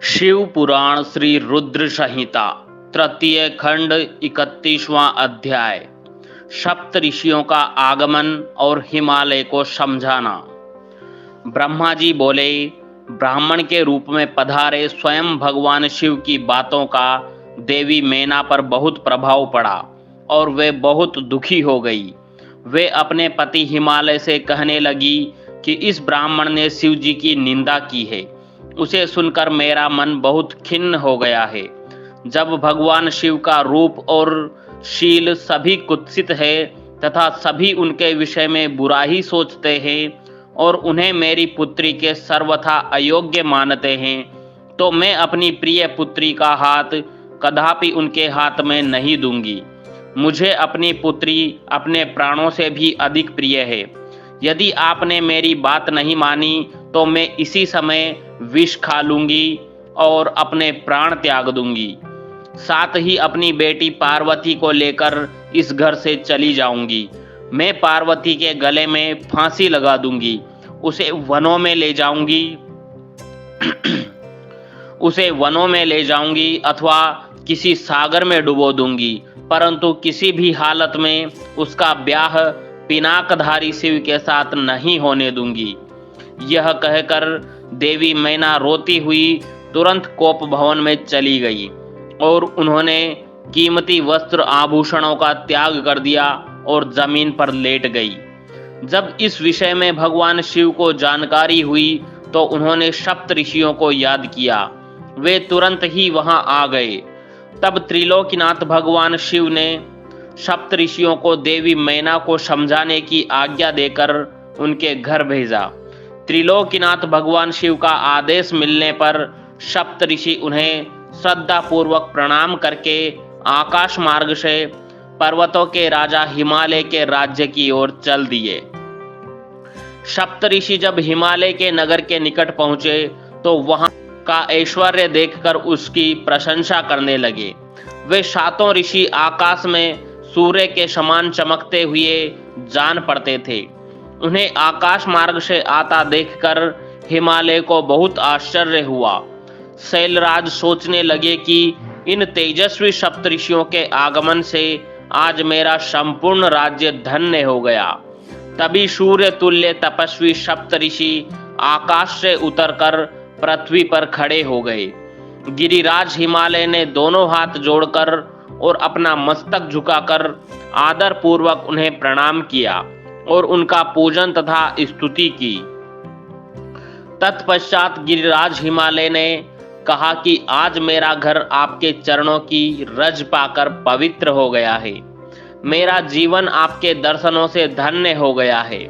शिव पुराण श्री रुद्र संहिता तृतीय खंड 31वां अध्याय। सप्त ऋषियों का आगमन और हिमालय को समझाना। ब्रह्मा जी बोले, ब्राह्मण के रूप में पधारे स्वयं भगवान शिव की बातों का देवी मैना पर बहुत प्रभाव पड़ा और वे बहुत दुखी हो गई। वे अपने पति हिमालय से कहने लगी कि इस ब्राह्मण ने शिव जी की निंदा की है। उसे सुनकर मेरा मन बहुत खिन्न हो गया है। जब भगवान शिव का रूप और शील सभी कुत्सित है तथा सभी उनके विषय में बुरा ही सोचते हैं और उन्हें मेरी पुत्री के सर्वथा अयोग्य मानते हैं, तो मैं अपनी प्रिय पुत्री का हाथ कदापि उनके हाथ में नहीं दूंगी। मुझे अपनी पुत्री अपने प्राणों से भी अधिक प्रिय है। यदि आपने मेरी बात नहीं मानी तो मैं इसी समय विष खा लूंगी और अपने प्राण त्याग दूंगी। साथ ही अपनी बेटी पार्वती को लेकर इस घर से चली जाऊंगी। मैं पार्वती के गले में फांसी लगा दूंगी। उसे वनों में ले जाऊंगी अथवा किसी सागर में डुबो दूंगी, परंतु किसी भी हालत में उसका ब्याह पिनाकधारी शिव के साथ नहीं होने दूंगी। यह कहकर देवी मैना रोती हुई तुरंत कोप भवन में चली गई और उन्होंने कीमती वस्त्र आभूषणों का त्याग कर दिया और जमीन पर लेट गई। जब इस विषय में भगवान शिव को जानकारी हुई तो उन्होंने सप्त ऋषियों को याद किया। वे तुरंत ही वहां आ गए। तब त्रिलोकीनाथ भगवान शिव ने सप्त ऋषियों को देवी मैना को समझाने की आज्ञा देकर उनके घर भेजा। त्रिलोकीनाथ भगवान शिव का आदेश मिलने पर सप्त ऋषि उन्हें श्रद्धा पूर्वक प्रणाम करके आकाश मार्ग से पर्वतों के राजा हिमालय के राज्य की ओर चल दिए। सप्त ऋषि जब हिमालय के नगर के निकट पहुंचे तो वहां का ऐश्वर्य देखकर उसकी प्रशंसा करने लगे। वे सातों ऋषि आकाश में सूर्य के समान चमकते हुए जान पड़ते थे। उन्हें आकाश मार्ग से आता देखकर हिमालय को बहुत आश्चर्य हुआ। शैलराज सोचने लगे कि इन तेजस्वी सप्तऋषियों के आगमन से आज मेरा संपूर्ण राज्य धन्य हो गया। तभी सूर्य तुल्य तपस्वी सप्तऋषि आकाश से उतरकर पृथ्वी पर खड़े हो गए। गिरिराज हिमालय ने दोनों हाथ जोड़कर और अपना मस्तक झुकाकर आदर पूर्वक उन्हें प्रणाम किया और उनका पूजन तथा स्तुति की। तत्पश्चात गिरिराज हिमालय ने कहा कि आज मेरा घर आपके चरणों की रज पाकर पवित्र हो गया है। मेरा जीवन आपके दर्शनों से धन्य हो गया है।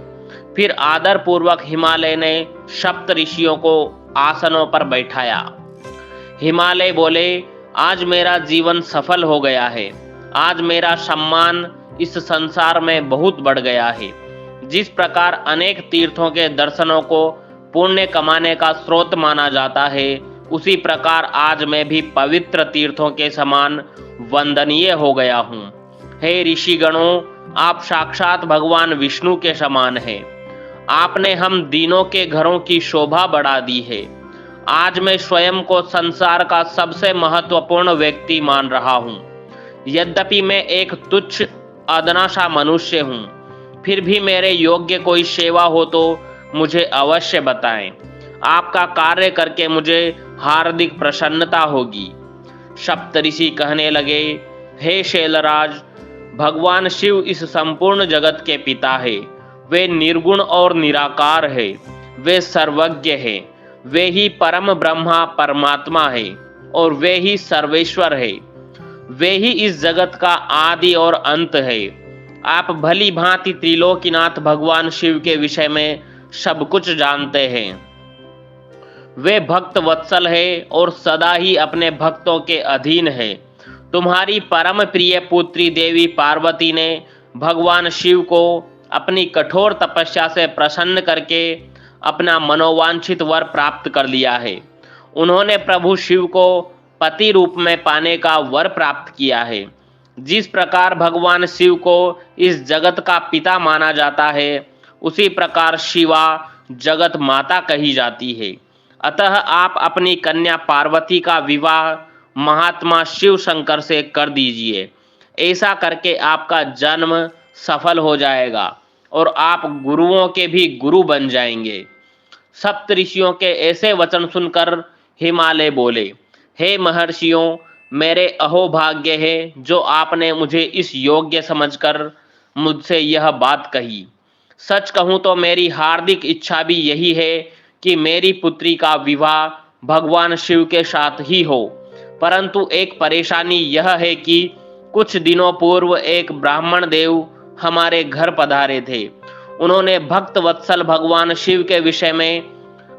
फिर आदर पूर्वक हिमालय ने सप्त ऋषियों को आसनों पर बैठाया। हिमालय बोले, आज मेरा जीवन सफल हो गया है। आज मेरा सम्मान इस संसार में बहुत बढ़ गया है। जिस प्रकार अनेक तीर्थों के दर्शनों को पुण्य कमाने का स्रोत माना जाता है, उसी प्रकार आज मैं भी पवित्र तीर्थों के समान वंदनीय हो गया हूँ। हे ऋषिगणों, आप साक्षात भगवान विष्णु के समान हैं। आपने हम दीनों के घरों की शोभा बढ़ा दी है। आज मैं स्वयं को संसार का सबसे महत्वपूर्ण व्यक्ति मान रहा हूँ। यद्यपि मैं एक तुच्छ अदना सा मनुष्य हूँ, फिर भी मेरे योग्य कोई सेवा हो तो मुझे अवश्य बताएं। आपका कार्य करके मुझे हार्दिक प्रसन्नता होगी। सप्तऋषि कहने लगे, हे शैलराज, भगवान शिव इस संपूर्ण जगत के पिता है। वे निर्गुण और निराकार है। वे सर्वज्ञ है। वे ही परम ब्रह्मा परमात्मा है और वे ही सर्वेश्वर है। वे ही इस जगत का आदि और अंत है। आप भली भांति त्रिलोकीनाथ भगवान शिव के विषय में सब कुछ जानते हैं। वे भक्त वत्सल है और सदा ही अपने भक्तों के अधीन है। तुम्हारी परम प्रिय पुत्री देवी पार्वती ने भगवान शिव को अपनी कठोर तपस्या से प्रसन्न करके अपना मनोवांछित वर प्राप्त कर लिया है। उन्होंने प्रभु शिव को पति रूप में पाने का वर प्राप्त किया है। जिस प्रकार भगवान शिव को इस जगत का पिता माना जाता है, उसी प्रकार शिवा जगत माता कही जाती है। अतः आप अपनी कन्या पार्वती का विवाह महात्मा शिव शंकर से कर दीजिए। ऐसा करके आपका जन्म सफल हो जाएगा और आप गुरुओं के भी गुरु बन जाएंगे। सप्तऋषियों के ऐसे वचन सुनकर हिमालय बोले, हे महर्षियों, मेरे अहोभाग्य है जो आपने मुझे इस योग्य समझकर मुझसे यह बात कही। सच कहूं तो मेरी हार्दिक इच्छा भी यही है कि मेरी पुत्री का विवाह भगवान शिव के साथ ही हो, परंतु एक परेशानी यह है कि कुछ दिनों पूर्व एक ब्राह्मण देव हमारे घर पधारे थे। उन्होंने भक्त वत्सल भगवान शिव के विषय में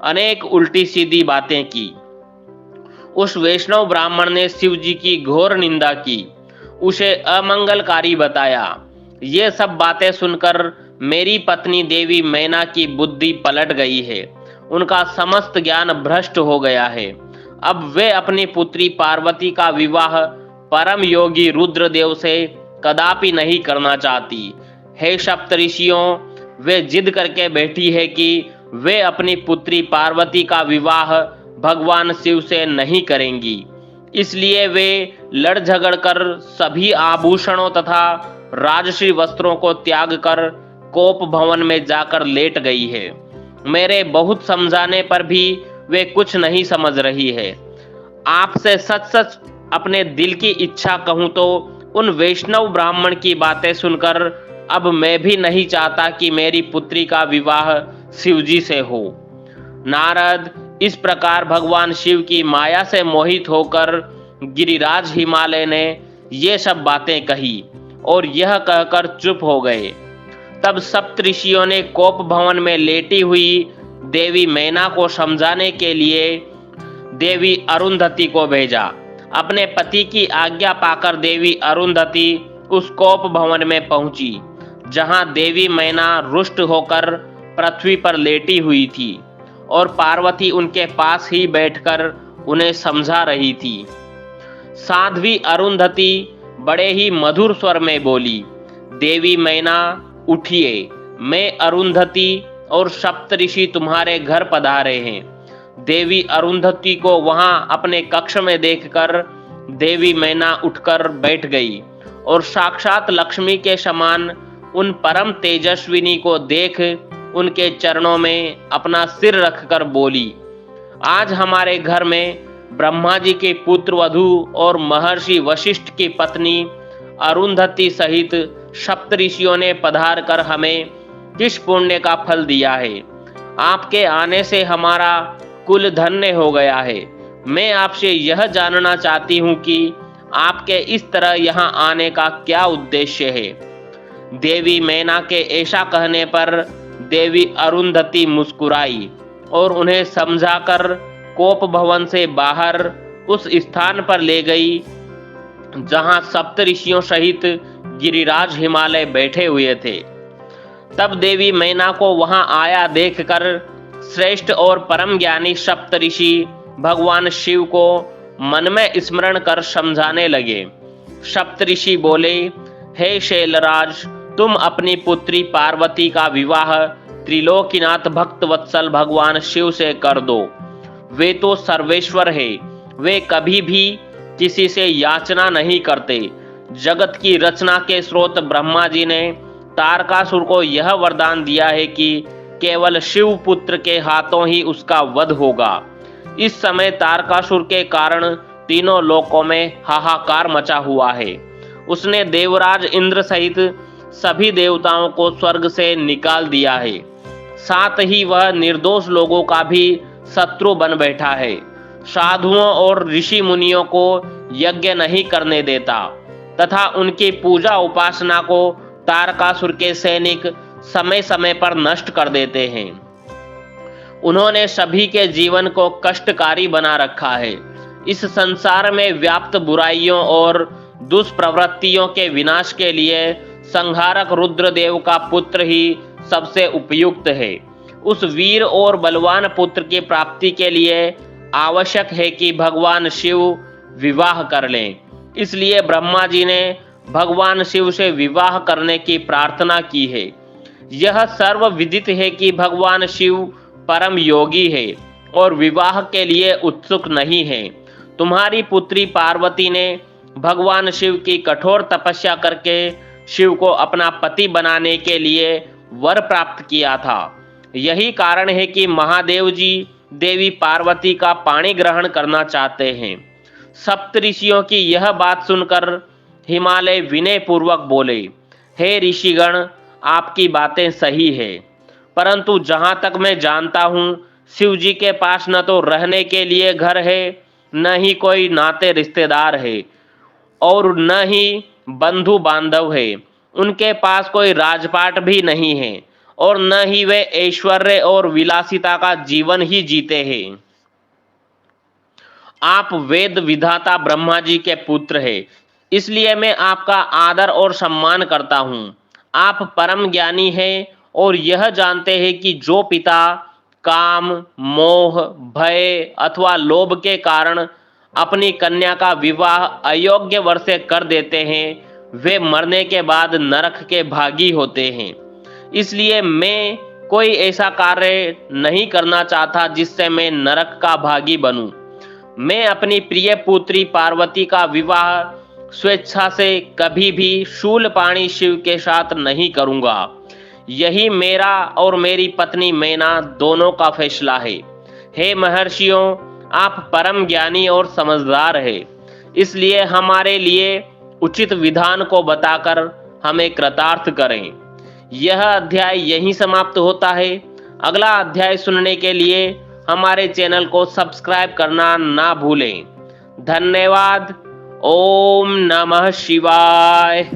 अनेक उल्टी सीधी बातें की। उस वैष्णव ब्राह्मण ने शिव जी की घोर निंदा की, उसे अमंगलकारी बताया। ये सब बातें सुनकर मेरी पत्नी देवी मैना की बुद्धि पलट गई है। उनका समस्त ज्ञान भ्रष्ट हो गया है। अब वे अपनी पुत्री पार्वती का विवाह परम योगी रुद्रदेव से कदापि नहीं करना चाहती। हे सप्तऋषियों, वे जिद करके बैठी है कि वे अपनी पुत्री पार्वती का विवाह भगवान शिव से नहीं करेंगी। इसलिए वे लड़ झगड़ कर सभी आभूषणों तथा राजसी वस्त्रों को त्याग कर कोप भवन में जाकर लेट गई है। मेरे बहुत समझाने पर भी वे कुछ नहीं समझ रही है। आपसे सच सच अपने दिल की इच्छा कहूं तो उन वैष्णव ब्राह्मण की बातें सुनकर अब मैं भी नहीं चाहता कि मेरी पुत्री का विवाह शिवजी से हो। नारद, इस प्रकार भगवान शिव की माया से मोहित होकर गिरिराज हिमालय ने ये सब बातें कही और यह कहकर चुप हो गए। तब सप्तऋषियों ने कोप भवन में लेटी हुई देवी मैना को समझाने के लिए देवी अरुंधति को भेजा। अपने पति की आज्ञा पाकर देवी अरुंधति उस कोप भवन में पहुंची, जहां देवी मैना रुष्ट होकर पृथ्वी पर लेटी हुई थी और पार्वती उनके पास ही बैठकर उन्हें समझा रही थी। साध्वी अरुंधति बड़े ही मधुर स्वर में बोली, देवी मैना उठिए, मैं अरुंधति और सप्तऋषि तुम्हारे घर पधारे हैं। देवी अरुंधति को वहां अपने कक्ष में देखकर देवी मैना उठकर बैठ गई और साक्षात लक्ष्मी के समान उन परम तेजस्विनी को देख उनके चरणों में अपना सिर रखकर बोली, आज हमारे घर में ब्रह्मा जी के पुत्र वधू और महर्षि वशिष्ठ की पत्नी अरुंधति सहित सप्तऋषियों ने पधार कर हमें किस पुण्य का फल दिया है। आपके आने से हमारा कुल धन्य हो गया है। मैं आपसे यह जानना चाहती हूँ कि आपके इस तरह यहाँ आने का क्या उद्देश्य है। देवी मैना के ऐसा कहने पर देवी अरुंधति मुस्कुराई और उन्हें समझाकर कोप भवन से बाहर उस स्थान पर ले गई जहां सप्तऋषियों सहित गिरिराज हिमालय बैठे हुए थे। तब देवी मैना को वहां आया देखकर श्रेष्ठ और परम ज्ञानी सप्तऋषि भगवान शिव को मन में स्मरण कर समझाने लगे। सप्तऋषि बोले, हे शैलराज, तुम अपनी पुत्री पार्वती का विवाह त्रिलोकीनाथ भक्त वत्सल भगवान शिव से कर दो। वे तो सर्वेश्वर है, वे कभी भी किसी से याचना नहीं करते। जगत की रचना के स्रोत ब्रह्मा जी ने तारकासुर को यह वरदान दिया है कि केवल शिव पुत्र के हाथों ही उसका वध होगा। इस समय तारकासुर के कारण तीनों लोकों में हाहाकार मचा हुआ है। उसने देवराज इंद्र सहित सभी देवताओं को स्वर्ग से निकाल दिया है। साथ ही वह निर्दोष लोगों का भी शत्रु बन बैठा है। साधुओं और ऋषि मुनियों को यज्ञ नहीं करने देता तथा उनकी पूजा उपासना को तारकासुर के सैनिक समय समय पर नष्ट कर देते हैं। उन्होंने सभी के जीवन को कष्टकारी बना रखा है। इस संसार में व्याप्त बुराइयों और दुष्प्रवृत्तियों के विनाश के लिए संहारक रुद्रदेव का पुत्र ही सबसे उपयुक्त है। उस वीर और बलवान पुत्र की प्राप्ति के लिए आवश्यक है कि भगवान शिव विवाह कर लें। इसलिए ब्रह्मा जी ने भगवान शिव से विवाह करने की प्रार्थना की है। यह सर्वविदित है कि भगवान शिव परम योगी है। और विवाह के लिए उत्सुक नहीं हैं। तुम्हारी पुत्री पार्वती ने भगवान शिव की कठोर तपस्या करके शिव को अपना पति बनाने के लिए वर प्राप्त किया था। यही कारण है कि महादेव जी देवी पार्वती का पाणी ग्रहण करना चाहते हैं। सप्तऋषियों की यह बात सुनकर हिमालय विनय पूर्वक बोले, हे ऋषिगण, आपकी बातें सही है, परंतु जहां तक मैं जानता हूं शिव जी के पास न तो रहने के लिए घर है, न ही कोई नाते रिश्तेदार है और न ही बंधु बांधव है। उनके पास कोई राजपाट भी नहीं है और न ही वे ऐश्वर्य और विलासिता का जीवन ही जीते हैं। आप वेद विधाता ब्रह्मा जी के पुत्र हैं, इसलिए मैं आपका आदर और सम्मान करता हूँ। आप परम ज्ञानी हैं और यह जानते हैं कि जो पिता काम, मोह, भय अथवा लोभ के कारण अपनी कन्या का विवाह अयोग्य वर से कर देते हैं, वे मरने के बाद नरक के भागी होते हैं। इसलिए मैं कोई ऐसा कार्य नहीं करना चाहता जिससे मैं नरक का भागी बनूं। मैं अपनी प्रिय पुत्री पार्वती का विवाह स्वेच्छा से कभी भी शूलपाणी शिव के साथ नहीं करूंगा। यही मेरा और मेरी पत्नी मैना दोनों का फैसला है। हे महर्षियों, आप परम ज्ञानी और समझदार हैं, इसलिए हमारे लिए उचित विधान को बताकर हमें कृतार्थ करें। यह अध्याय यहीं समाप्त होता है। अगला अध्याय सुनने के लिए हमारे चैनल को सब्सक्राइब करना ना भूलें। धन्यवाद। ओम नमः शिवाय।